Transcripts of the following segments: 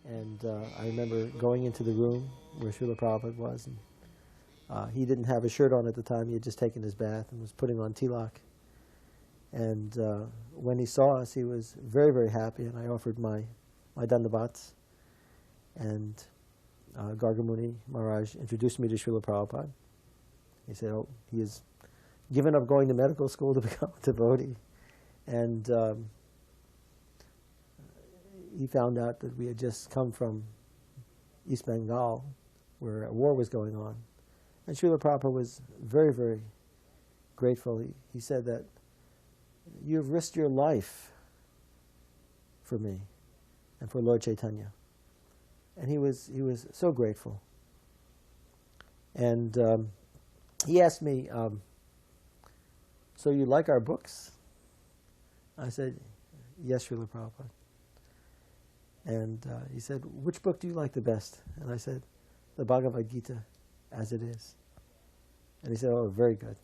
And I remember going into the room where Srila Prabhupada was, and he didn't have a shirt on at the time. He had just taken his bath and was putting on tilak. And when he saw us, he was very, very happy, and I offered my dandavats. And Gargamuni Maharaj introduced me to Srila Prabhupada. He said, oh, he has given up going to medical school to become a devotee. And he found out that we had just come from East Bengal, where a war was going on. And Srila Prabhupada was very, very grateful. He said that, you've risked your life for me and for Lord Chaitanya. And he was so grateful. And he asked me, so you like our books? I said, yes, Srila Prabhupada. And he said, which book do you like the best? And I said, the Bhagavad Gita as it is. And he said, oh, very good.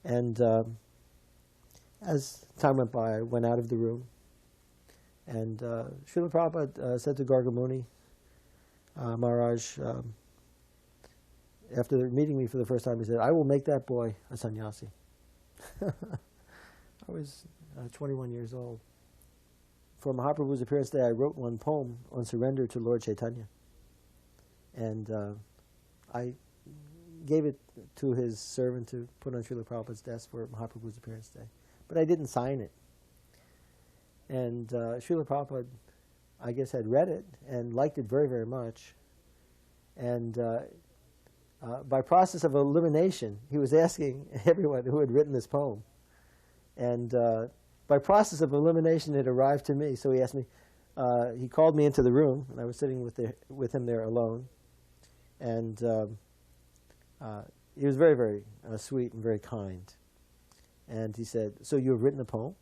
And as time went by, I went out of the room. And Srila Prabhupada said to Gargamuni Maharaj, after meeting me for the first time, he said, I will make that boy a sannyasi. I was 21 years old. For Mahaprabhu's appearance day, I wrote one poem on surrender to Lord Chaitanya. And I gave it to his servant to put on Srila Prabhupada's desk for Mahaprabhu's appearance day. But I didn't sign it. And Srila Prabhupada, I guess, had read it and liked it very, very much. And by process of elimination, he was asking everyone who had written this poem. And by process of elimination, it arrived to me. So he asked me, he called me into the room, and I was sitting with him there alone. And he was very, very sweet and very kind. And he said, so you have written a poem?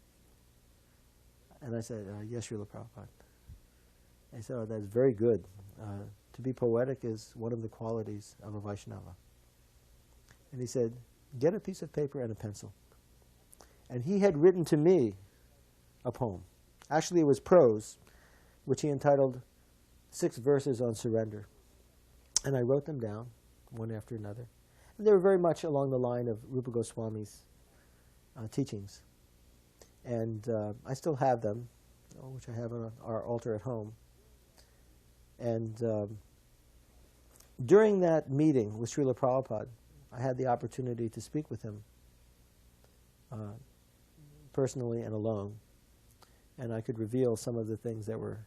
And I said, yes, Srila Prabhupada. And he said, oh, that's very good. To be poetic is one of the qualities of a Vaishnava. And he said, get a piece of paper and a pencil. And he had written to me a poem. Actually, it was prose, which he entitled 6 Verses on Surrender. And I wrote them down, one after another. And they were very much along the line of Rupa Goswami's teachings. And I still have them, which I have on our altar at home. And during that meeting with Srila Prabhupada, I had the opportunity to speak with him personally and alone. And I could reveal some of the things that were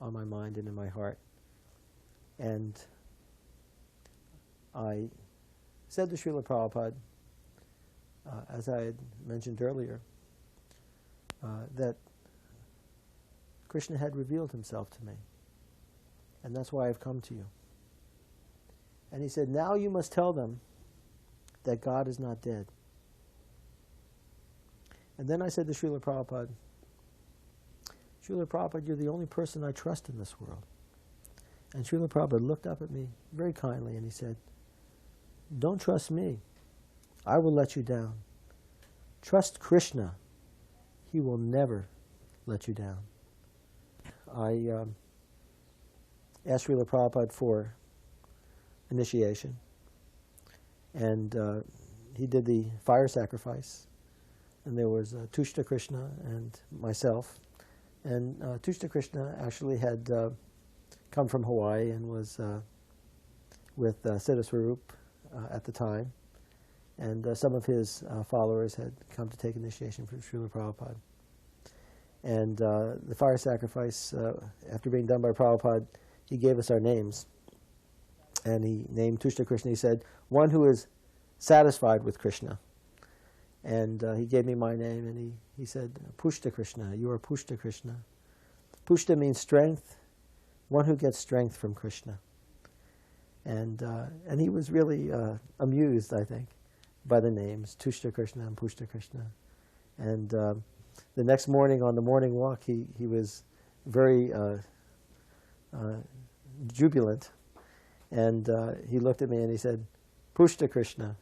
on my mind and in my heart. And I said to Srila Prabhupada, as I had mentioned earlier, that Krishna had revealed himself to me. And that's why I've come to you. And he said, now you must tell them that God is not dead. And then I said to Srila Prabhupada, Srila Prabhupada, you're the only person I trust in this world. And Srila Prabhupada looked up at me very kindly and he said, don't trust me. I will let you down. Trust Krishna. He will never let you down. I asked Srila Prabhupada for initiation. And he did the fire sacrifice. And there was PUSTA KRSNA and myself. And PUSTA KRSNA actually had come from Hawaii and was with Siddha Swarup at the time. And some of his followers had come to take initiation from Srila Prabhupada. And the fire sacrifice, after being done by Prabhupada, he gave us our names. And he named PUSTA KRSNA. He said, one who is satisfied with Krishna. And he gave me my name, and he said, PUSTA KRSNA, you are PUSTA KRSNA. PUSTA means strength, one who gets strength from Krishna. And he was really amused, I think, by the names, Tushta Krishna and Pushta Krishna. And the next morning on the morning walk, he was very jubilant. And he looked at me and he said, Pushta Krishna.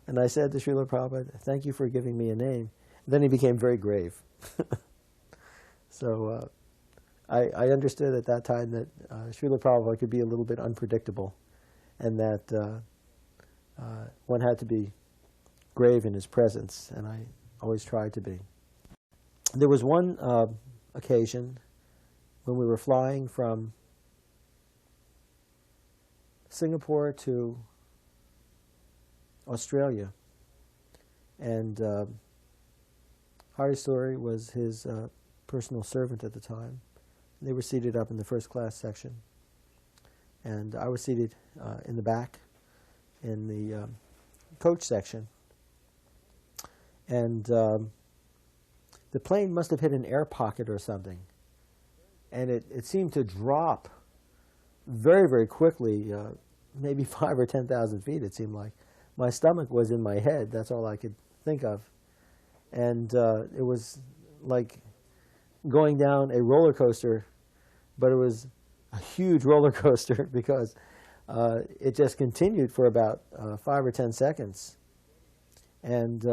And I said to Srila Prabhupada, thank you for giving me a name. And then he became very grave. So I understood at that time that Srila Prabhupada could be a little bit unpredictable, and that one had to be grave in his presence, and I always tried to be. There was one occasion when we were flying from Singapore to Australia, and Hari Story was his personal servant at the time. They were seated up in the first class section, and I was seated in the back in the coach section. And the plane must have hit an air pocket or something, and it seemed to drop very, very quickly, maybe 5,000 or 10,000 feet, it seemed like. My stomach was in my head, that's all I could think of. And it was like going down a roller coaster, but it was a huge roller coaster because it just continued for about 5 or 10 seconds. And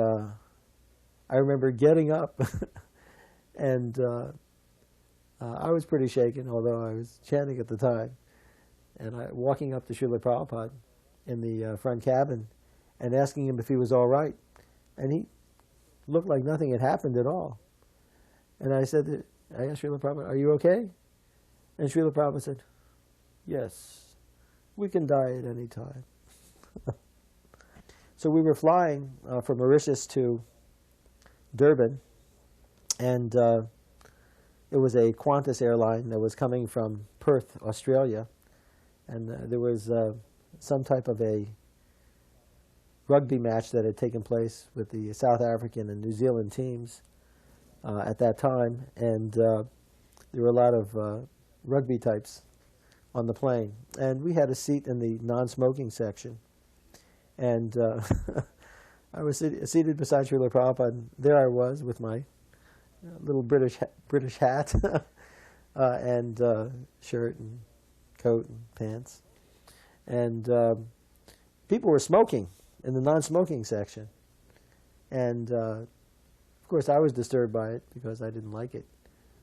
I remember getting up, and I was pretty shaken, although I was chanting at the time. And walking up to Srila Prabhupada in the front cabin and asking him if he was all right. And he looked like nothing had happened at all. And I asked Srila Prabhupada, are you okay? And Srila Prabhupada said, yes, we can die at any time. So we were flying from Mauritius to Durban, and it was a Qantas airline that was coming from Perth, Australia, and there was some type of a rugby match that had taken place with the South African and New Zealand teams at that time, and there were a lot of rugby types on the plane, and we had a seat in the non-smoking section, and I was seated beside Srila Prabhupada, and there I was with my little British hat and shirt and coat and pants, and people were smoking in the non-smoking section, and of course I was disturbed by it because I didn't like it,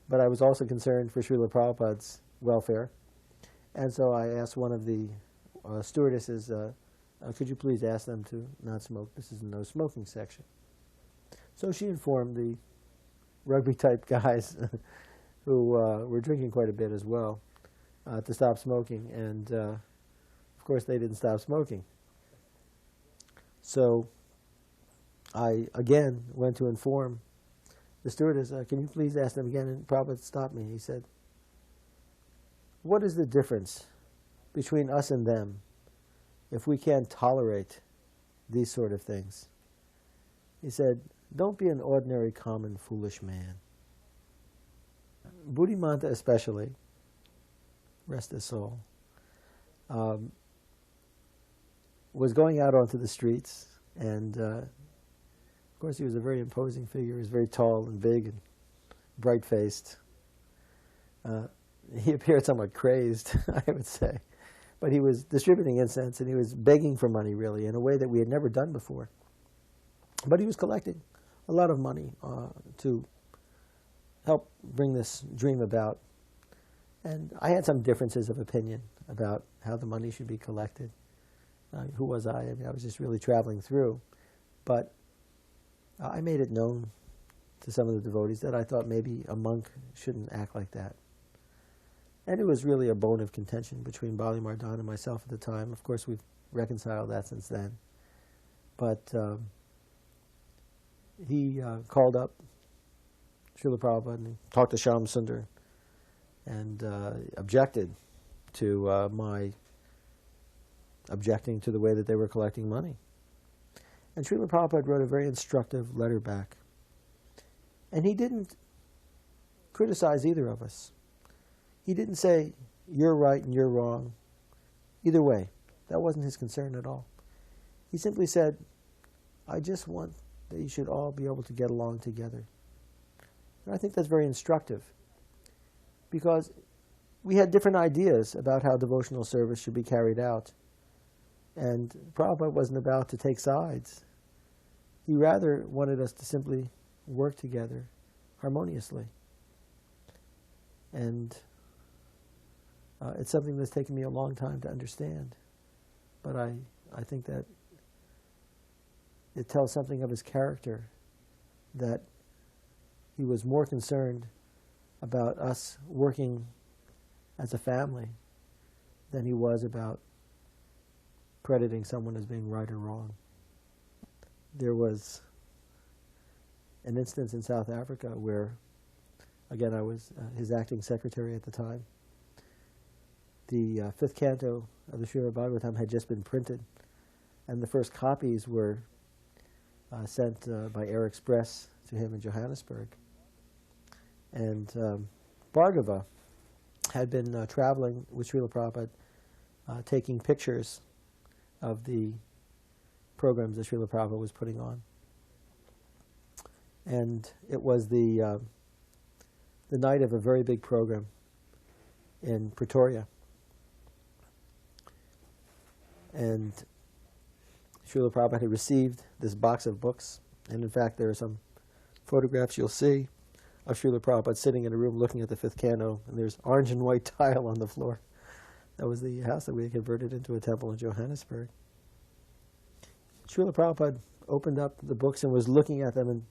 but I was also concerned for Srila Prabhupada's welfare, and so I asked one of the stewardesses, could you please ask them to not smoke? This is a no smoking section. So she informed the rugby type guys who were drinking quite a bit as well to stop smoking, and of course they didn't stop smoking. So I again went to inform the stewardess, can you please ask them again? And Prabhupada stopped me. He said, what is the difference between us and them if we can't tolerate these sort of things? He said, don't be an ordinary, common, foolish man. Buddhimanta especially, rest his soul, was going out onto the streets, and of course he was a very imposing figure. He was very tall and big and bright-faced. He appeared somewhat crazed, I would say. But he was distributing incense, and he was begging for money, really, in a way that we had never done before. But he was collecting a lot of money to help bring this dream about. And I had some differences of opinion about how the money should be collected. Who was I? I mean, I was just really traveling through. But I made it known to some of the devotees that I thought maybe a monk shouldn't act like that. And it was really a bone of contention between Bali Mardana and myself at the time. Of course, we've reconciled that since then. But he called up Srila Prabhupada and talked to Shyam Sundar and objected to my objecting to the way that they were collecting money. And Srila Prabhupada wrote a very instructive letter back. And he didn't criticize either of us. He didn't say, you're right and you're wrong. Either way, That wasn't his concern at all. He simply said, I just want that you should all be able to get along together. And I think that's very instructive, because we had different ideas about how devotional service should be carried out. And Prabhupada wasn't about to take sides. He rather wanted us to simply work together harmoniously. And it's something that's taken me a long time to understand. But I think that it tells something of his character, that he was more concerned about us working as a family than he was about crediting someone as being right or wrong. There was an instance in South Africa where, again, I was his acting secretary at the time. The fifth canto of the Srila Bhagavatam had just been printed, and the first copies were sent by air express to him in Johannesburg. And Bhargava had been traveling with Srila Prabhupada, taking pictures of the programs that Srila Prabhupada was putting on. And it was the night of a very big program in Pretoria. And Srila Prabhupada had received this box of books, and in fact there are some photographs you'll see of Srila Prabhupada sitting in a room looking at the fifth canto, and there's orange and white tile on the floor. That was the house that we had converted into a temple in Johannesburg. Srila Prabhupada opened up the books and was looking at them, and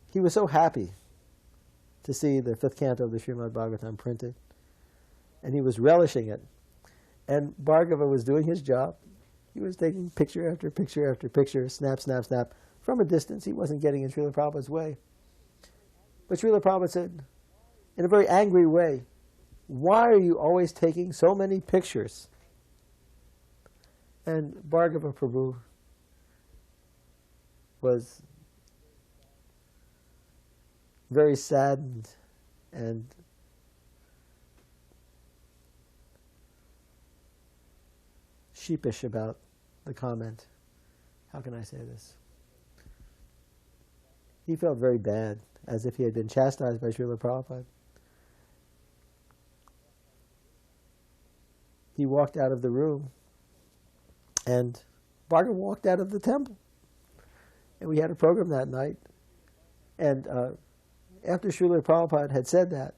he was so happy to see the fifth canto of the Srimad Bhagavatam printed, and he was relishing it. And Bhargava was doing his job. He was taking picture after picture after picture, snap, snap, snap. From a distance, he wasn't getting in Srila Prabhupada's way. But Srila Prabhupada said, in a very angry way, why are you always taking so many pictures? And Bhargava Prabhu was very saddened and sheepish about the comment. How can I say this? He felt very bad, as if he had been chastised by Srila Prabhupada. He walked out of the room, and Bhargava walked out of the temple. And we had a program that night. And after Srila Prabhupada had said that,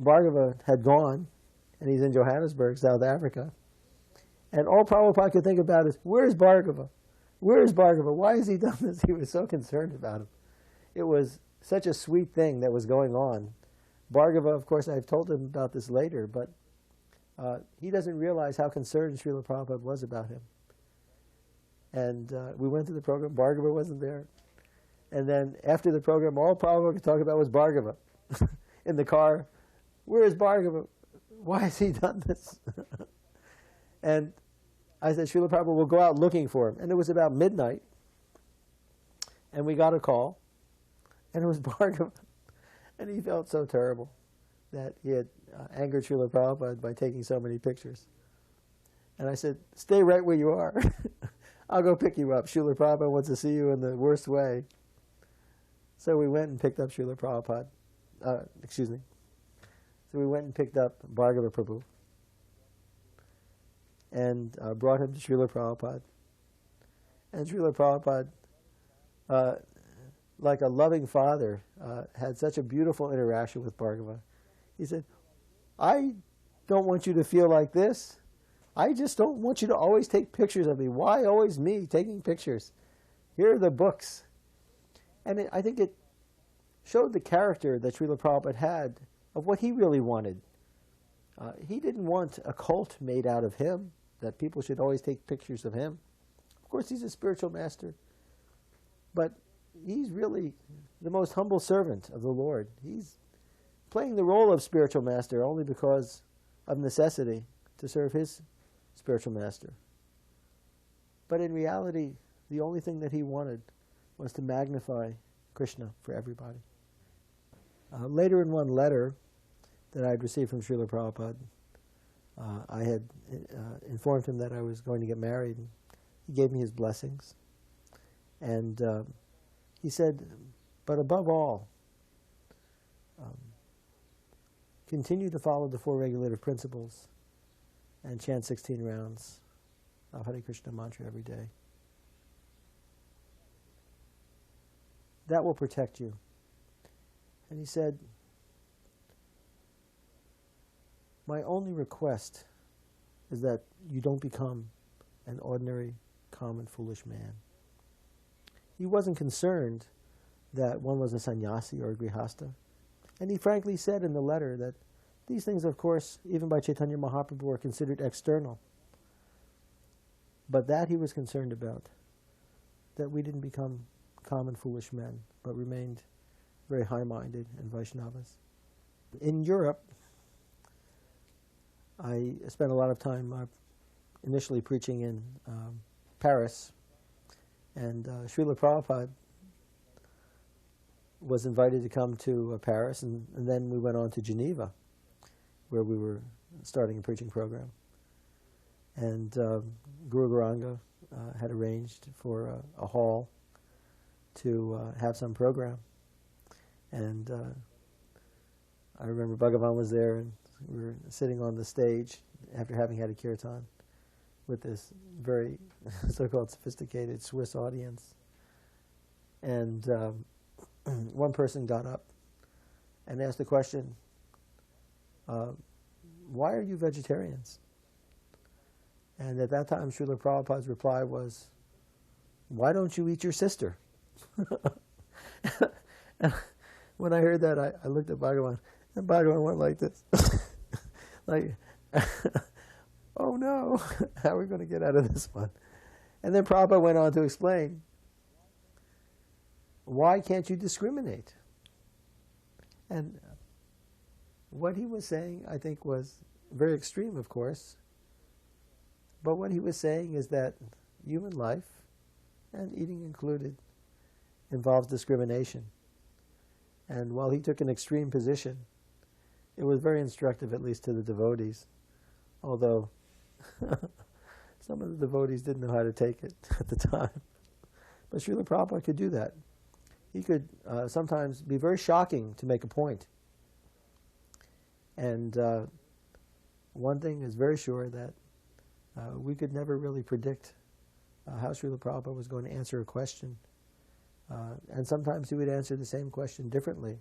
Bhargava had gone, and he's in Johannesburg, South Africa. And all Prabhupada could think about is, where's Bhargava? Where's Bhargava? Why has he done this? He was so concerned about him. It was such a sweet thing that was going on. Bhargava, of course, I've told him about this later, but he doesn't realize how concerned Srila Prabhupada was about him. And we went to the program. Bhargava wasn't there. And then after the program, all Prabhupada could talk about was Bhargava. In the car, where is Bhargava? Why has he done this? And I said, Srila Prabhupada will go out looking for him. And it was about midnight. And we got a call. And it was Bhargava. And he felt so terrible that he had angered Srila Prabhupada by taking so many pictures. And I said, stay right where you are. I'll go pick you up. Srila Prabhupada wants to see you in the worst way. So we went and picked up Srila Prabhupada. So we went and picked up Bhargava Prabhu and brought him to Srila Prabhupada. And Srila Prabhupada, like a loving father, had such a beautiful interaction with Bhargava. He said, I don't want you to feel like this. I just don't want you to always take pictures of me. Why always me taking pictures? Here are the books. And I think it showed the character that Srila Prabhupada had of what he really wanted. He didn't want a cult made out of him, that people should always take pictures of him. Of course, he's a spiritual master, but he's really the most humble servant of the Lord. He's playing the role of spiritual master only because of necessity to serve his spiritual master. But in reality, the only thing that he wanted was to magnify Krishna for everybody. Later in one letter that I had received from Srila Prabhupada, I had informed him that I was going to get married. And he gave me his blessings. And he said, but above all, continue to follow the 4 regulative principles and chant 16 rounds of Hare Krishna mantra every day. That will protect you. And he said, my only request is that you don't become an ordinary, common, foolish man. He wasn't concerned that one was a sannyasi or a grihasta. And he frankly said in the letter that these things, of course, even by Chaitanya Mahaprabhu, were considered external. But that he was concerned about, that we didn't become common, foolish men, but remained very high-minded and Vaishnavas. In Europe, I spent a lot of time initially preaching in Paris, and Srila Prabhupada was invited to come to Paris, and then we went on to Geneva, where we were starting a preaching program. And Guru Garanga had arranged for a hall to have some program. And I remember Bhagavan was there, and we were sitting on the stage after having had a kirtan with this very so-called sophisticated Swiss audience. And one person got up and asked the question, why are you vegetarians? And at that time, Srila Prabhupada's reply was, why don't you eat your sister? And when I heard that, I looked at Bhagavan, and Bhagavan went like this. Like, oh no, how are we going to get out of this one? And then Prabhupada went on to explain, why can't you discriminate? And what he was saying, I think, was very extreme, of course. But what he was saying is that human life, and eating included, involves discrimination. And while he took an extreme position, it was very instructive, at least to the devotees, although some of the devotees didn't know how to take it at the time. But Srila Prabhupada could do that. He could sometimes be very shocking to make a point. And one thing is very sure, that we could never really predict how Srila Prabhupada was going to answer a question. And sometimes he would answer the same question differently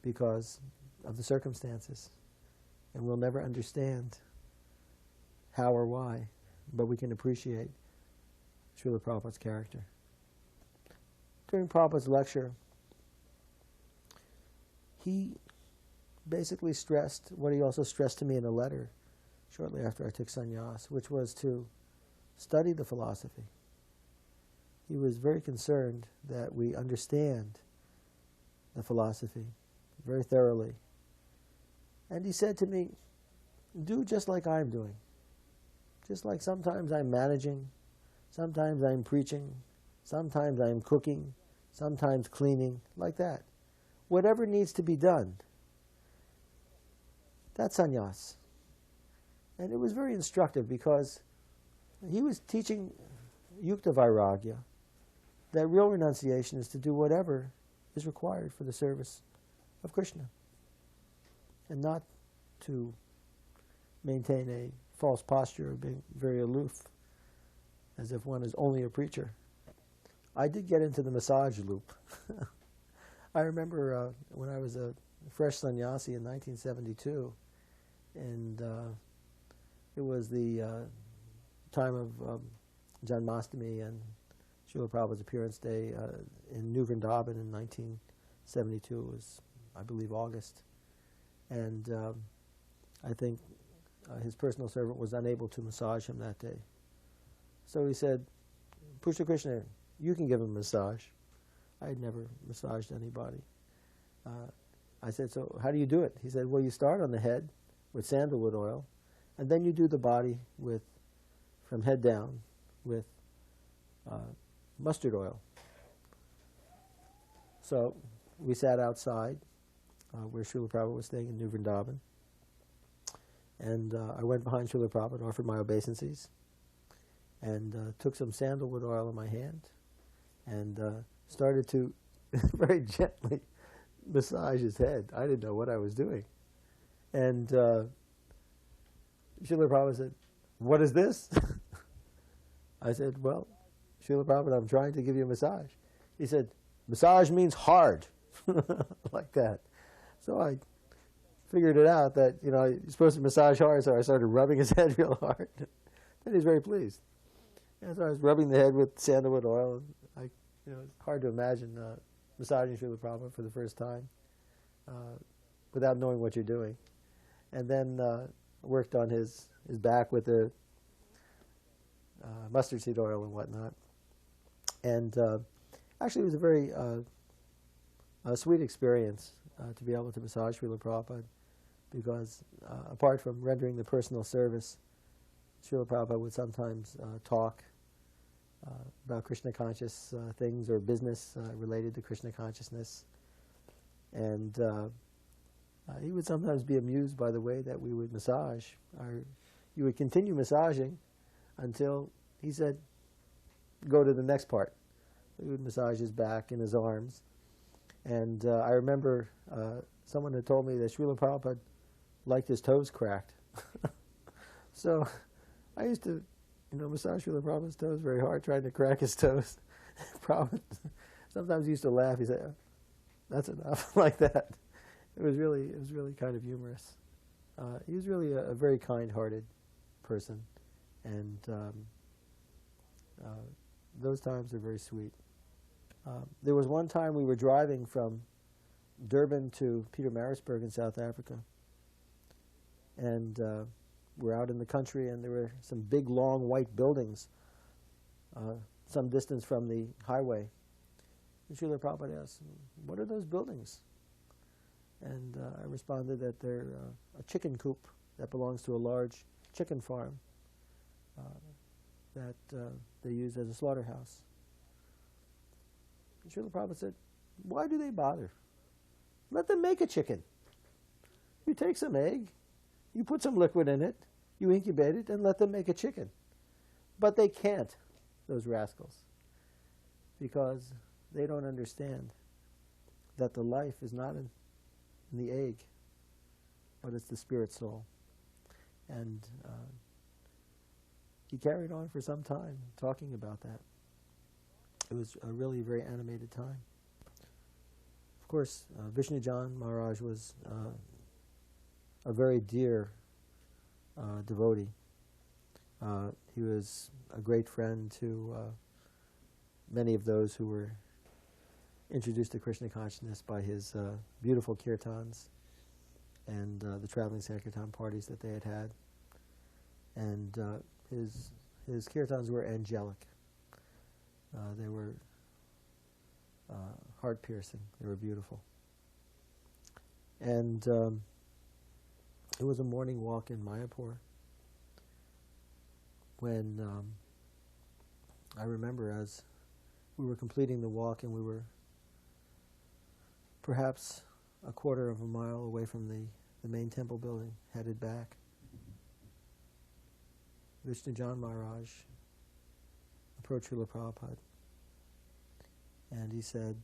because of the circumstances. And we'll never understand how or why, but we can appreciate Srila Prabhupada's character. During Prabhupada's lecture, he basically stressed what he also stressed to me in a letter shortly after I took sannyas, which was to study the philosophy. He was very concerned that we understand the philosophy very thoroughly. And he said to me, do just like I'm doing. Just like sometimes I'm managing, sometimes I'm preaching, sometimes I'm cooking, sometimes cleaning, like that. Whatever needs to be done, that's sannyas. And it was very instructive because he was teaching yukta vairagya, that real renunciation is to do whatever is required for the service of Krishna, and not to maintain a false posture of being very aloof, as if one is only a preacher. I did get into the massage loop. I remember when I was a fresh sannyasi in 1972, and it was the time of Janmashtami and Srila Prabhupada's appearance day in New Vrindavan in 1972. It was, I believe, August. And I think his personal servant was unable to massage him that day. So he said, Pusta Krishna, you can give him a massage. I had never massaged anybody. I said, so how do you do it? He said, well, you start on the head with sandalwood oil, and then you do the body with, from head down, with mustard oil. So we sat outside where Srila Prabhupada was staying in New Vrindavan, And I went behind Srila Prabhupada and offered my obeisances, and took some sandalwood oil in my hand, and started to very gently massage his head. I didn't know what I was doing. And Srila Prabhupada said, "What is this?" I said, "Well, Srila Prabhupada, I'm trying to give you a massage." He said, "Massage means hard," like that. So I figured it out that, you're supposed to massage hard, so I started rubbing his head real hard. And he was very pleased. And so I was rubbing the head with sandalwood oil. It's hard to imagine massaging Srila Prabhupada for the first time without knowing what you're doing. And then worked on his back with the mustard seed oil and whatnot. And actually it was a very sweet experience to be able to massage Srila Prabhupada, because apart from rendering the personal service, Srila Prabhupada would sometimes talk about Krishna conscious things or business related to Krishna consciousness. And he would sometimes be amused by the way that we would massage. You would continue massaging until he said, "Go to the next part." We would massage his back and his arms. And I remember someone had told me that Srila Prabhupada liked his toes cracked. So I used to massage Srila Prabhupada's toes very hard, trying to crack his toes. Prabhupada sometimes he used to laugh. He said, "That's enough," like that. It was really kind of humorous. He was really a very kind-hearted person, and those times are very sweet. There was one time we were driving from Durban to Pietermaritzburg in South Africa, and we're out in the country, and there were some big, long, white buildings some distance from the highway. And Srila Prabhupada asked, "What are those buildings?" And I responded that they're a chicken coop that belongs to a large chicken farm that they use as a slaughterhouse. And Srila Prabhupada said, "Why do they bother? Let them make a chicken. You take some egg, you put some liquid in it, you incubate it, and let them make a chicken." But they can't, those rascals, because they don't understand that the life is not in the egg, but it's the spirit soul. And he carried on for some time talking about that. It was a really very animated time. Of course, Vishnujan Maharaj was a very dear devotee. He was a great friend to many of those who were introduced to Krishna consciousness by his beautiful kirtans and the traveling sankirtan parties that they had had. And his kirtans were angelic. They were heart-piercing. They were beautiful. And it was a morning walk in Mayapur when I remember as we were completing the walk and we were perhaps a quarter of a mile away from the main temple building, headed back, Vishnujan Maharaj approached Srila Prabhupada, and he said,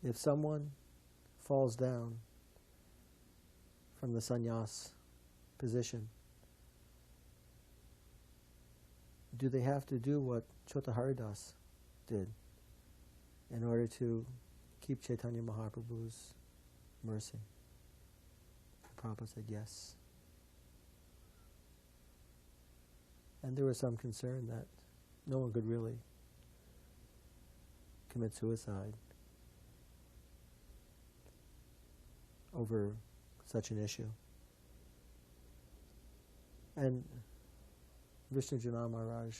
"If someone falls down from the sannyas position, do they have to do what Chota Haridas did in order to keep Chaitanya Mahaprabhu's mercy?" Prabhupada said yes. And there was some concern that no one could really commit suicide over such an issue. And Vishnujan Maharaj,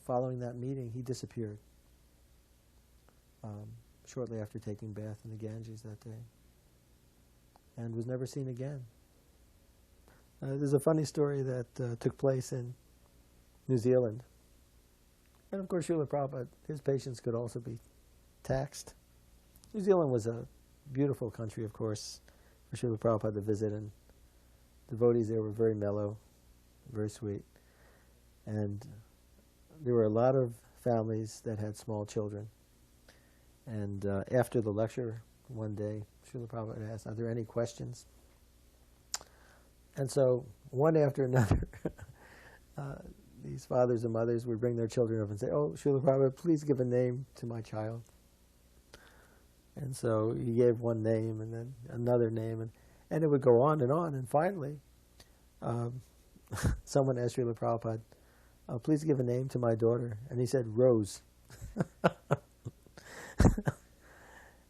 following that meeting, he disappeared shortly after taking bath in the Ganges that day, and was never seen again. There's a funny story that took place in New Zealand. And of course, Srila Prabhupada, his patience could also be taxed. New Zealand was a beautiful country, of course, for Srila Prabhupada to visit, and devotees there were very mellow, very sweet. And there were a lot of families that had small children. And after the lecture one day, Srila Prabhupada asked, "Are there any questions?" And so, one after another, these fathers and mothers would bring their children up and say, "Oh, Srila Prabhupada, please give a name to my child." And so he gave one name and then another name, and it would go on. And finally, someone asked Srila Prabhupada, "Please give a name to my daughter." And he said, "Rose."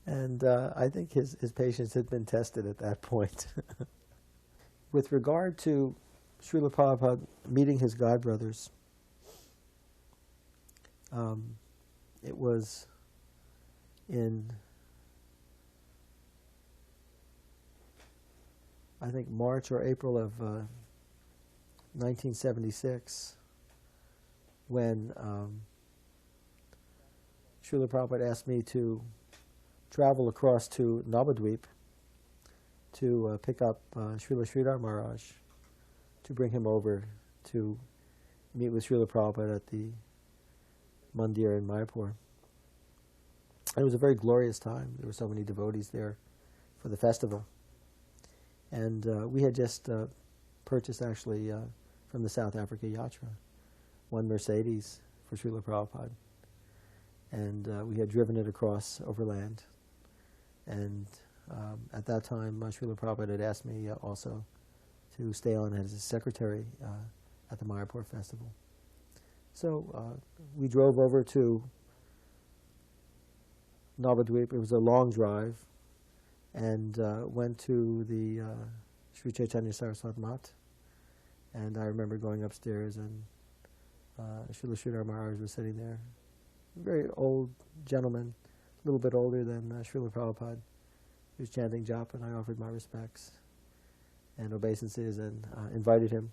And I think his patience had been tested at that point. With regard to Srila Prabhupada meeting his godbrothers, it was in, I think, March or April of 1976, when Srila Prabhupada asked me to travel across to Navadvip to pick up Srila Sridhar Maharaj, to bring him over to meet with Srila Prabhupada at the mandir in Mayapur. And it was a very glorious time. There were so many devotees there for the festival. And we had just purchased, actually, from the South Africa Yatra, one Mercedes for Srila Prabhupada. And we had driven it across overland. And at that time, Srila Prabhupada had asked me also to stay on as his secretary at the Mayapur festival. So we drove over to Navadvip. It was a long drive, and went to the Sri Chaitanya Saraswat Mat. And I remember going upstairs, and Srila Sridhar Maharaj was sitting there. A very old gentleman, a little bit older than Srila Prabhupada. He was chanting japa, and I offered my respects and obeisances and invited him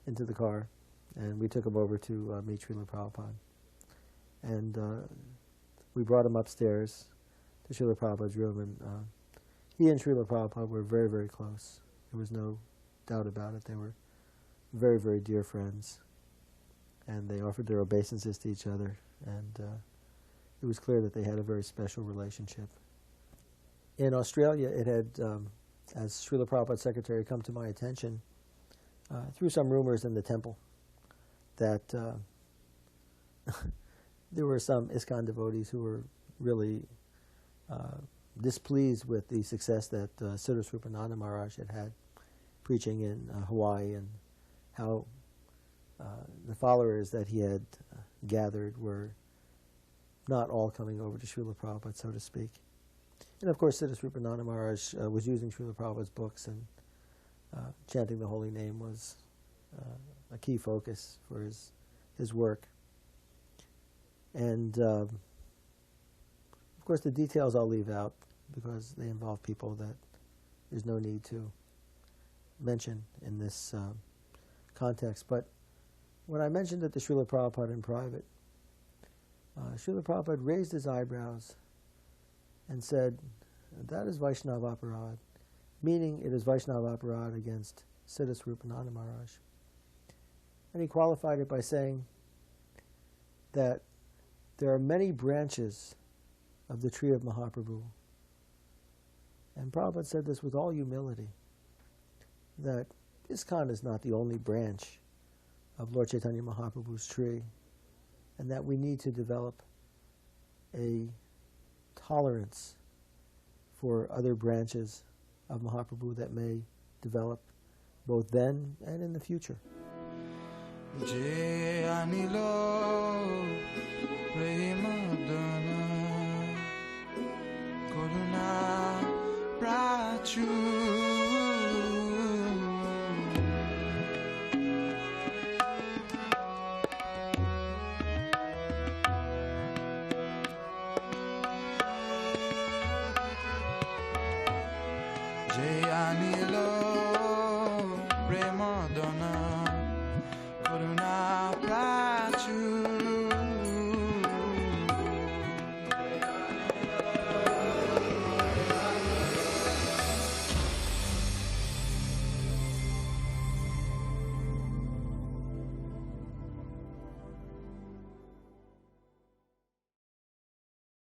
into the car, and we took him over to meet Srila Prabhupada. And we brought him upstairs to Srila Prabhupada's room, and he and Srila Prabhupada were very, very close. There was no doubt about it. They were very, very dear friends, and they offered their obeisances to each other, and it was clear that they had a very special relationship. In Australia, it had, as Srila Prabhupada's secretary, come to my attention through some rumors in the temple that there were some ISKCON devotees who were really displeased with the success that Siddhaswarupananda Maharaj had had preaching in Hawaii, and how the followers that he had gathered were not all coming over to Srila Prabhupada, so to speak. And of course, Siddhaswarupananda Maharaj was using Srila Prabhupada's books, and chanting the holy name was a key focus for his work. And of course, the details I'll leave out because they involve people that there's no need to mention in this context. But when I mentioned it to Srila Prabhupada in private, Srila Prabhupada raised his eyebrows and said, "That is Vaishnava Aparad," meaning it is Vaishnava Aparad against Siddhaswarupananda Maharaj. And he qualified it by saying that there are many branches of the tree of Mahaprabhu. And Prabhupada said this with all humility, that ISKCON is not the only branch of Lord Chaitanya Mahaprabhu's tree, and that we need to develop a tolerance for other branches of Mahaprabhu that may develop both then and in the future. Karuna Prachu